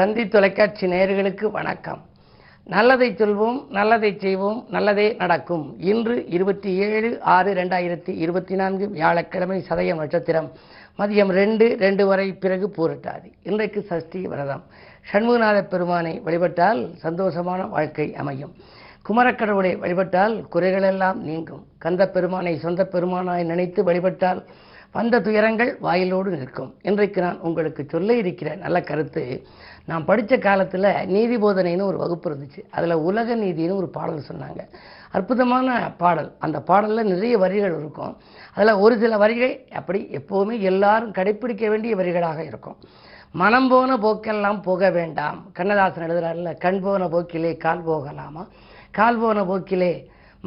தந்தி தொலைக்காட்சி நேயர்களுக்கு வணக்கம். நல்லதை சொல்வோம், நல்லதை செய்வோம், நல்லதே நடக்கும். இன்று 27/6/2024 வியாழக்கிழமை, சதயம் நட்சத்திரம், மதியம் 2 வரை, பிறகு பூரட்டாதி. இன்றைக்கு சஷ்டி விரதம். சண்முகநாத பெருமானை வழிபட்டால் சந்தோஷமான வாழ்க்கை அமையும். குமரக்கடவுளை வழிபட்டால் குறைகளெல்லாம் நீங்கும். கந்த பெருமானை சொந்த பெருமானாய் நினைத்து வழிபட்டால் வந்த துயரங்கள் வாயிலோடு நிற்கும். இன்றைக்கு நான் உங்களுக்கு சொல்ல இருக்கிற நல்ல கருத்து, நான் படித்த காலத்தில் நீதி போதனைன்னு ஒரு வகுப்பு இருந்துச்சு. அதில் உலக நீதினு ஒரு பாடல் சொன்னாங்க. அற்புதமான பாடல். அந்த பாடலில் நிறைய வரிகள் இருக்கும். அதில் ஒரு சில வரிகள் அப்படி எப்போவுமே எல்லாரும் கடைப்பிடிக்க வேண்டிய வரிகளாக இருக்கும். மனம் போன போக்கெல்லாம் போக வேண்டாம். கண்ணதாசன் எழுதுறாருல, கண் போன போக்கிலே கால் போகலாமா, கால் போன போக்கிலே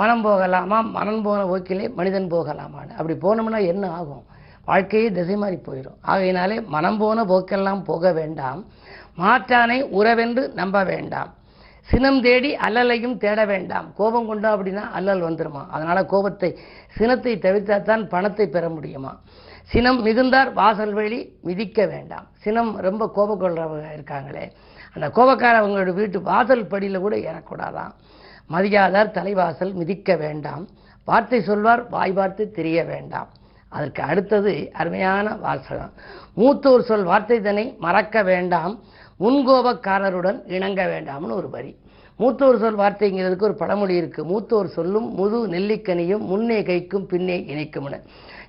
மனம் போகலாமா, மனம் போன போக்கிலே மனிதன் போகலாமான்னு. அப்படி போனோம்னா என்ன ஆகும்? வாழ்க்கையே திசை மாறி போயிடும். ஆகையினாலே மனம் போன போக்கெல்லாம் போக வேண்டாம், மாற்றானை உறவென்று நம்ப வேண்டாம், சினம் தேடி அல்லலையும் தேட வேண்டாம். கோபம் கொண்டா அப்படின்னா அல்லல் வந்துருமா. அதனால சினத்தை தவிர்த்தாத்தான் பணத்தை பெற முடியுமா. சினம் மிகுந்தார் வாசல் வழி மிதிக்க வேண்டாம். சினம் ரொம்ப கோபம் கொள்றவங்க இருக்காங்களே, அந்த கோபக்காரவங்களோட வீட்டு வாசல் படியில் கூட ஏறக்கூடாதான். மதியாதார் தலைவாசல் மிதிக்க வேண்டாம், வார்த்தை சொல்வார் வாய் பார்த்து தெரிய வேண்டாம். அதற்கு அடுத்தது அருமையான வாசகம். மூத்தோர் சொல் வார்த்தை தன்னை மறக்க வேண்டாம், முன்கோபக்காரருடன் இணங்க வேண்டாம்னு ஒரு வரி. மூத்தோர் சொல் வார்த்தைங்கிறதுக்கு ஒரு பழமொழி இருக்கு. மூத்தோர் சொல்லும் முது நெல்லிக்கனியும் முன்னே கைக்கும் பின்னே இணைக்கும்னு.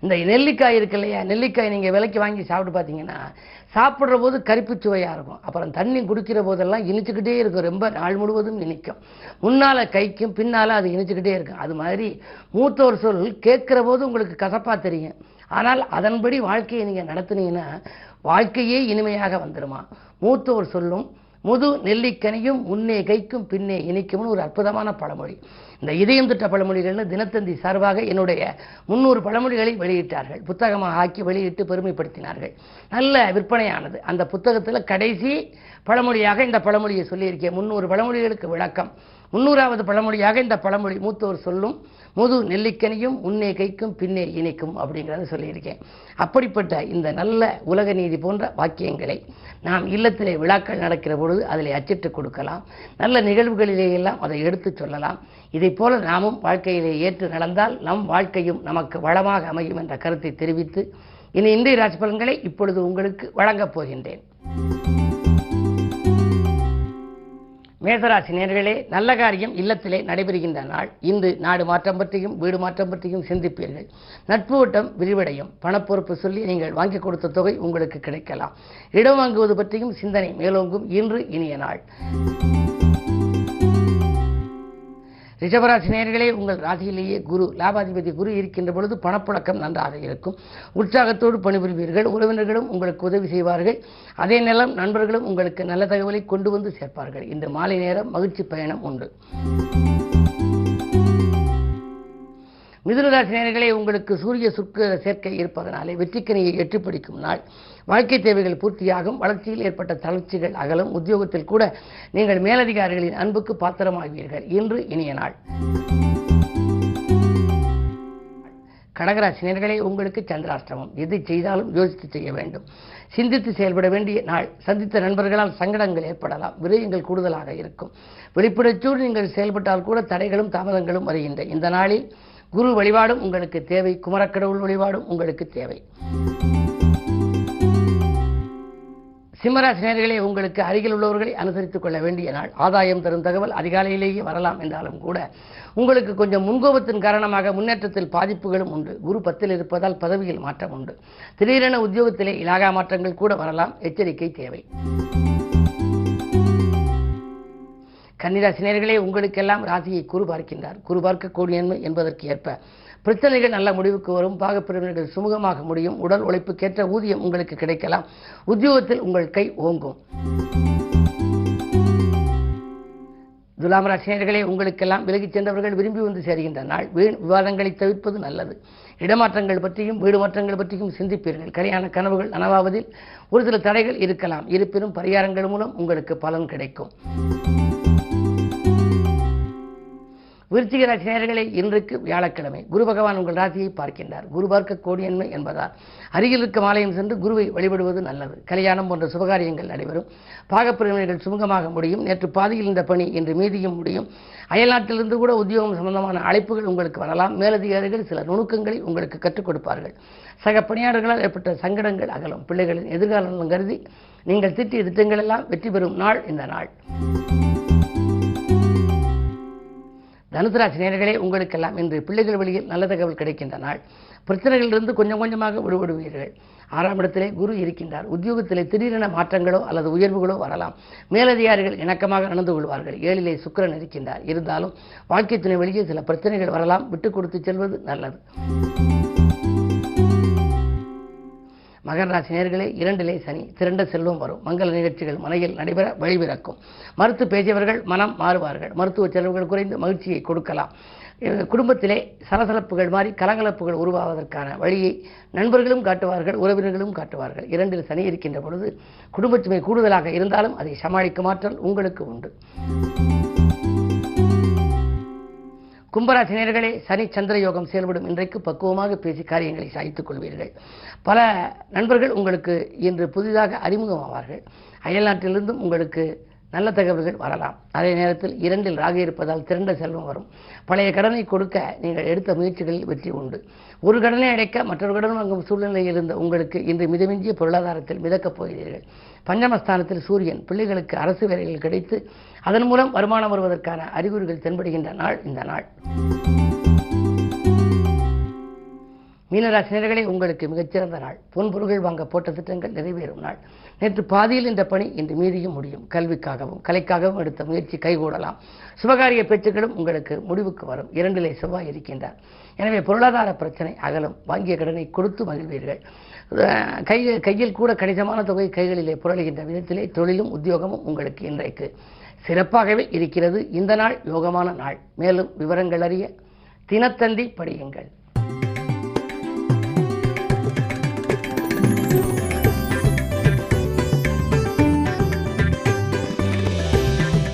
இந்த நெல்லிக்காய் இருக்கு இல்லையா, நெல்லிக்காய் நீங்கள் விலைக்கு வாங்கி சாப்பிட்டு பார்த்தீங்கன்னா சாப்பிட்ற போது கரிப்பு சுவையாக இருக்கும். அப்புறம் தண்ணி குடிக்கிற போதெல்லாம் இனிச்சுக்கிட்டே இருக்கும். ரொம்ப நாள் முழுவதும் இனிக்கும். முன்னால் கைக்கும் பின்னால் அது இனிச்சுக்கிட்டே இருக்கும். அது மாதிரி மூத்தோர் சொல் கேட்குற போது உங்களுக்கு கசப்பாக தெரியும். ஆனால் அதன்படி வாழ்க்கையை நீங்கள் நடத்துனீங்கன்னா வாழ்க்கையே இனிமையாக வந்துடுமா. மூத்தோர் சொல்லும் முது நெல்லிக்கனியும் முன்னே கைக்கும் பின்னே இனிக்கும்னு ஒரு அற்புதமான பழமொழி. இந்த இதயம் திட்ட பழமொழிகள்னு தினத்தந்தி சார்பாக என்னுடைய 300 பழமொழிகளை வெளியிட்டார்கள். புத்தகமாக ஆக்கி வெளியிட்டு பெருமைப்படுத்தினார்கள். நல்ல விற்பனையானது. அந்த புத்தகத்தில் கடைசி பழமொழியாக இந்த பழமொழியை சொல்லியிருக்கேன். 300 பழமொழிகளுக்கு விளக்கம். 300வது பழமொழியாக இந்த பழமொழி, மூத்தோர் சொல்லும் முது நெல்லிக்கனியும் முன்னே கைக்கும் பின்னே இணைக்கும் அப்படிங்கிறத சொல்லியிருக்கேன். அப்படிப்பட்ட இந்த நல்ல உலக நீதி போன்ற வாக்கியங்களை நாம் இல்லத்திலே விழாக்கள் நடக்கிற பொழுது அதில் அச்சிட்டு கொடுக்கலாம். நல்ல நிகழ்வுகளிலேயெல்லாம் அதை எடுத்து சொல்லலாம். இதை போல நாமும் வாழ்க்கையிலே ஏற்று நடந்தால் நம் வாழ்க்கையும் நமக்கு வளமாக அமையும் என்ற கருத்தை தெரிவித்து இனி இன்றைய ராசி பலன்களை இப்பொழுது உங்களுக்கு வழங்கப் போகின்றேன். மேசராசி நேயர்களே, நல்ல காரியம் இல்லத்திலே நடைபெறுகின்ற நாள். இன்று நாடு மாற்றம் பற்றியும் வீடு மாற்றம் பற்றியும் சிந்திப்பீர்கள். நட்பு வட்டம் விரிவடையும். பணப்பொறுப்பு சொல்லி நீங்கள் வாங்கி கொடுத்த தொகை உங்களுக்கு கிடைக்கலாம். இடம் வாங்குவது பற்றியும் சிந்தனை மேலோங்கும். இன்று இனிய நாள். ரிஷபராசி நேயர்களே, உங்கள் ராசியிலேயே குரு, லாபாதிபதி குரு இருக்கின்ற பொழுது பணப்புழக்கம் நன்றாக இருக்கும். உற்சாகத்தோடு பணிபுரிவீர்கள். உறவினர்களும் உங்களுக்கு உதவி செய்வார்கள். அதே நேரம் நண்பர்களும் உங்களுக்கு நல்ல தகவலை கொண்டு வந்து சேர்ப்பார்கள். இந்த மாலை நேரம் மகிழ்ச்சி பயணம் உண்டு. மிதுனராசி நேயர்களே, உங்களுக்கு சூரிய சுக்கிர சேர்க்கை இருப்பதனாலே வெற்றிக்கனியை எட்டிப்பிடிக்கும் நாள். வாழ்க்கை தேவைகள் பூர்த்தியாகும். வளர்ச்சியில் ஏற்பட்ட தளர்ச்சிகள் அகலும். உத்தியோகத்தில் கூட நீங்கள் மேலதிகாரிகளின் அன்புக்கு பாத்திரமாகுவீர்கள். இன்று இனிய நாள். கடகராசி நேயர்களே, உங்களுக்கு சந்திராஷ்டமம். எதை செய்தாலும் யோசித்து செய்ய வேண்டும். சிந்தித்து செயல்பட வேண்டிய நாள். சந்தித்த நண்பர்களால் சங்கடங்கள் ஏற்படலாம். விரயங்கள் கூடுதலாக இருக்கும். வெளிப்படைச்சோடு நீங்கள் செயல்பட்டால் கூட தடைகளும் தாமதங்களும் வருகின்ற இந்த நாளில் குரு வழிபாடும் உங்களுக்கு தேவை. குமரக்கடவுள் வழிபாடும் உங்களுக்கு தேவை. சிம்மராசி நேயர்களே, உங்களுக்கு அருகில் உள்ளவர்களை அனுசரித்துக் கொள்ள வேண்டிய நாள். ஆதாயம் தரும் தகவல் அதிகாலையிலேயே வரலாம் என்றாலும் கூட உங்களுக்கு கொஞ்சம் முன்கோபத்தின் காரணமாக முன்னேற்றத்தில் பாதிப்புகளும் உண்டு. குரு 10ல் இருப்பதால் பதவியில் மாற்றம் உண்டு. திடீரென உத்தியோகத்திலே இலாகா மாற்றங்கள் கூட வரலாம். எச்சரிக்கை தேவை. கன்னிராசி நேயர்களே, உங்களுக்கெல்லாம் ராசியை குரு பார்க்கின்றார். குரு பார்க்கக்கூடிய என்பதற்கு ஏற்ப பிரச்சனைகள் நல்ல முடிவுக்கு வரும். பாகப்பிரிவினர்கள் சுமூகமாக முடியும். உடல் உழைப்புக்கேற்ற ஊதியம் உங்களுக்கு கிடைக்கலாம். உத்தியோகத்தில் உங்கள் கை ஓங்கும். துலாம் ராசி நேயர்களே, உங்களுக்கெல்லாம் விலகிச் சென்றவர்கள் விரும்பி வந்து சேர்கின்ற நாள். வீண் விவாதங்களை தவிர்ப்பது நல்லது. இடமாற்றங்கள் பற்றியும் வீடு மாற்றங்கள் பற்றியும் சிந்திப்பீர்கள். கல்யாண கனவுகள் நனவாவதில் ஒரு சில தடைகள் இருக்கலாம். இருப்பினும் பரிகாரங்கள் மூலம் உங்களுக்கு பலன் கிடைக்கும். விருச்சிக ராசி நேயர்களே, இன்றைக்கு வியாழக்கிழமை குரு பகவான் உங்கள் ராசியை பார்க்கின்றார். குரு பார்க்க கோடியன்மை என்பதால் அருகில் இருக்கும் ஆலயம் சென்று குருவை வழிபடுவது நல்லது. கல்யாணம் போன்ற சுபகாரியங்கள் நடைபெறும். பாகப்பிரிவினைகள் சுமூகமாக முடியும். நேற்று பாதியில் இந்த பணி இன்று மீதியும் முடியும். அயல்நாட்டிலிருந்து கூட உத்தியோகம் சம்பந்தமான அழைப்புகள் உங்களுக்கு வரலாம். மேலதிகாரிகள் சில நுணுக்கங்களை உங்களுக்கு கற்றுக் கொடுப்பார்கள். சக பணியாளர்களால் ஏற்பட்ட சங்கடங்கள் அகலும். பிள்ளைகளின் எதிர்காலம் கருதி நீங்கள் திட்டிய திட்டங்கள் எல்லாம் வெற்றி பெறும் நாள் இந்த நாள். தனுசு ராசி நேயர்களே, உங்களுக்கெல்லாம் இன்று பிள்ளைகள் வழியில் நல்ல தகவல் கிடைக்கின்ற நாள். பிரச்சனைகளிலிருந்து கொஞ்சம் கொஞ்சமாக விடுபடுவீர்கள். 6ஆம் இடத்திலே குரு இருக்கின்றார். உத்தியோகத்திலே திடீரென மாற்றங்களோ அல்லது உயர்வுகளோ வரலாம். மேலதிகாரிகள் இணக்கமாக நடந்து கொள்வார்கள். 7லே சுக்கிரன் இருக்கின்றார். இருந்தாலும் வாழ்க்கை துணை வழியே சில பிரச்சனைகள் வரலாம். விட்டுக் கொடுத்து செல்வது நல்லது. மகர ராசி நேயர்களே, 2லே சனி. திரண்ட செல்வம் வரும். மங்கள நிகழ்ச்சிகள் மனையில் நடைபெற வழிபிறக்கும். மறுத்து பேசியவர்கள் மனம் மாறுவார்கள். மருத்துவ செலவுகள் குறைந்து மகிழ்ச்சியை கொடுக்கலாம். குடும்பத்திலே சலசலப்புகள் மாறி கலகலப்புகள் உருவாவதற்கான வழியை நண்பர்களும் காட்டுவார்கள், உறவினர்களும் காட்டுவார்கள். 2ல் சனி இருக்கின்ற பொழுது குடும்ப சுமை கூடுதலாக இருந்தாலும் அதை சமாளிக்கும் ஆற்றல் உங்களுக்கு உண்டு. கும்பராசி நேயர்களே, சனி சந்திர யோகம் செயல்படும் இன்றைக்கு பக்குவமாக பேசி காரியங்களை சாய்த்துக் கொள்வீர்கள். பல நண்பர்கள் உங்களுக்கு இன்று புதிதாக அறிமுகமாவார்கள். அயல்நாட்டிலிருந்தும் உங்களுக்கு நல்ல தகவல்கள் வரலாம். அதே நேரத்தில் 2ல் ராகு இருப்பதால் திரண்ட செல்வம் வரும். பழைய கடனை கொடுக்க நீங்கள் எடுத்த முயற்சிகளில் வெற்றி உண்டு. ஒரு கடனை அடைக்க மற்றொரு கடன் வாங்கும் சூழ்நிலையில் இருந்த உங்களுக்கு இன்று மிதமிஞ்சிய பொருளாதாரத்தில் மிதக்கப் போகிறீர்கள். பஞ்சமஸ்தானத்தில் சூரியன். பிள்ளைகளுக்கு அரசு வேலைகள் கிடைத்து அதன் மூலம் வருமானம் வருவதற்கான அறிகுறிகள் தென்படுகின்ற நாள் இந்த நாள். மீனராசி நேயர்களே, உங்களுக்கு மிகச்சிறந்த நாள். பொன்பொருள்கள் வாங்க போட்ட திட்டங்கள் நிறைவேறும் நாள். நேற்று பாதியில் இந்த பணி இன்று மீதியும் முடியும். கல்விக்காகவும் கலைக்காகவும் எடுத்த முயற்சி கைகூடலாம். சுபகாரிய பேச்சுக்களும் உங்களுக்கு முடிவுக்கு வரும். 2லே செவ்வாய் இருக்கின்றார். எனவே பொருளாதார பிரச்சனை அகலும். வாங்கிய கடனை கொடுத்து மகிழ்வீர்கள். கையில் கூட கணிசமான தொகை கைகளிலே புரளுகின்ற விதத்திலே தொழிலும் உத்தியோகமும் உங்களுக்கு இன்றைக்கு சிறப்பாகவே இருக்கிறது. இந்த நாள் யோகமான நாள். மேலும் விவரங்கள் அறிய தினத்தந்தி படியுங்கள்.